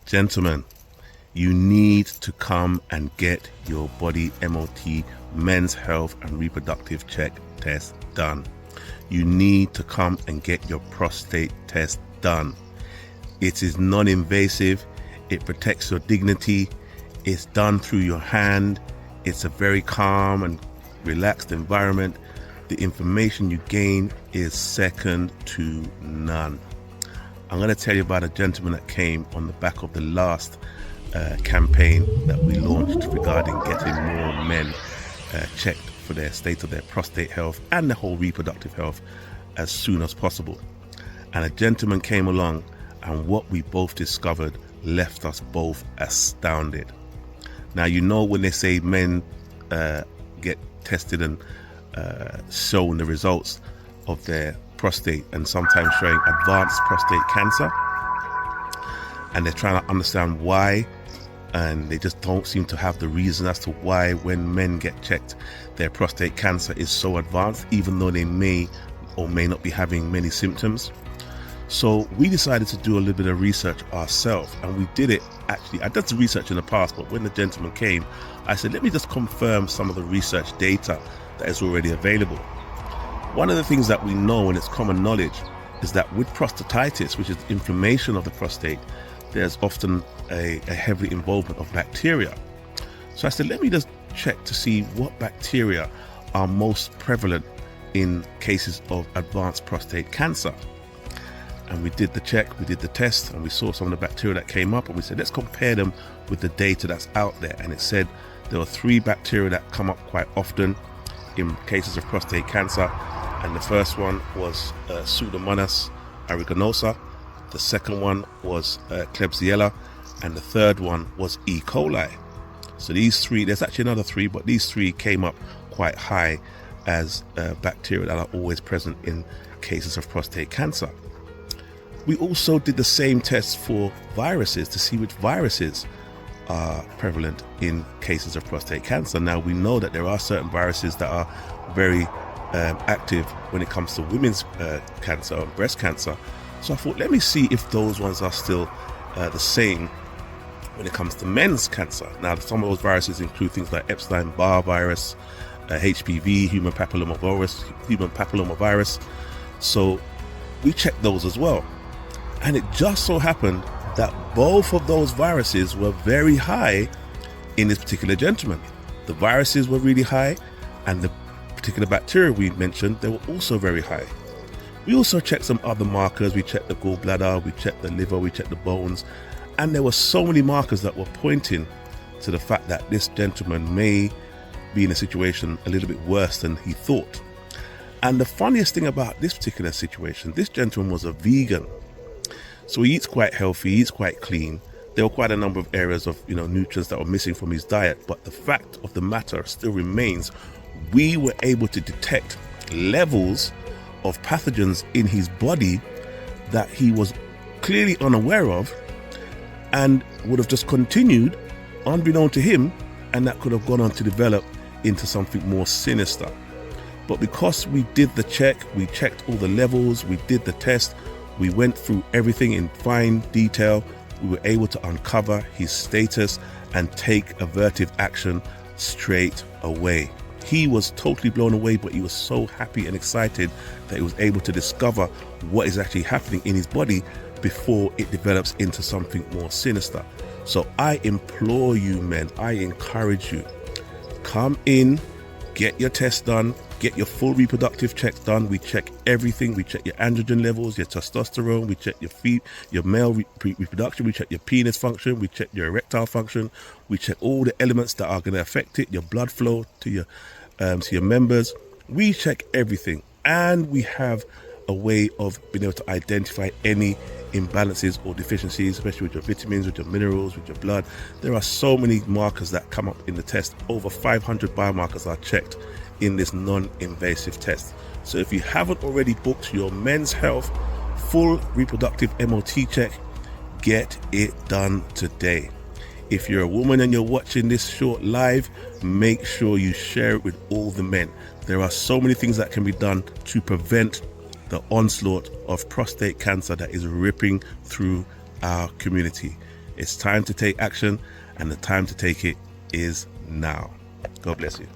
Gentlemen, you need to come and get your body MOT, men's health and reproductive check test done. You need to come and get your prostate test done. It is non-invasive. It protects your dignity. It's done through your hand. It's a very calm and relaxed environment. The information you gain is second to none. I'm going to tell you about a gentleman that came on the back of the last campaign that we launched regarding getting more men checked for their state of their prostate health and the whole reproductive health as soon as possible. And a gentleman came along, and what we both discovered left us both astounded. Now, you know, when they say men get tested and shown the results of their prostate and sometimes showing advanced prostate cancer, and they're trying to understand why, and they just don't seem to have the reason as to why when men get checked their prostate cancer is so advanced, even though they may or may not be having many symptoms. So we decided to do a little bit of research ourselves, and we did it. Actually, I did some research in the past, but when the gentleman came, I said, let me just confirm some of the research data that is already available. One of the things that we know, and it's common knowledge, is that with prostatitis, which is inflammation of the prostate, there's often a heavy involvement of bacteria. So I said, let me just check to see what bacteria are most prevalent in cases of advanced prostate cancer. And we did the check, we did the test, and we saw some of the bacteria that came up, and we said, let's compare them with the data that's out there. And it said there were 3 bacteria that come up quite often in cases of prostate cancer. And the first one was Pseudomonas aeruginosa. The second one was Klebsiella, and the third one was E. coli. So these 3, there's actually another 3, but these 3 came up quite high as bacteria that are always present in cases of prostate cancer. We also did the same test for viruses to see which viruses are prevalent in cases of prostate cancer. Now, we know that there are certain viruses that are very active when it comes to women's cancer or breast cancer. So I thought, let me see if those ones are still the same when it comes to men's cancer. Now, some of those viruses include things like Epstein-Barr virus, HPV, human papillomavirus. So we checked those as well. And it just so happened that both of those viruses were very high in this particular gentleman. The viruses were really high, and the particular bacteria we mentioned, they were also very high. We also checked some other markers. We checked the gallbladder, we checked the liver, we checked the bones, and there were so many markers that were pointing to the fact that this gentleman may be in a situation a little bit worse than he thought. And the funniest thing about this particular situation, this gentleman was a vegan. So he eats quite healthy, he eats quite clean. There were quite a number of areas of nutrients that were missing from his diet, but the fact of the matter still remains, we were able to detect levels of pathogens in his body that he was clearly unaware of and would have just continued unbeknown to him, and that could have gone on to develop into something more sinister. But because we did the check, we checked all the levels, we did the test, we went through everything in fine detail, we were able to uncover his status and take avertive action straight away. He was totally blown away, but he was so happy and excited that he was able to discover what is actually happening in his body before it develops into something more sinister. So I implore you, men, I encourage you, come in, get your test done, get your full reproductive checks done. We check everything. We check your androgen levels, your testosterone. We check your male reproduction. We check your penis function. We check your erectile function. We check all the elements that are going to affect it, your blood flow to your members. We check everything, and we have a way of being able to identify any imbalances or deficiencies, especially with your vitamins, with your minerals, with your blood. There are so many markers that come up in the test. Over 500 biomarkers are checked in this non-invasive test. So if you haven't already booked your men's health full reproductive MOT check, get it done today. If you're a woman and you're watching this short live, make sure you share it with all the men. There are so many things that can be done to prevent the onslaught of prostate cancer that is ripping through our community. It's time to take action, and the time to take it is now. God bless you.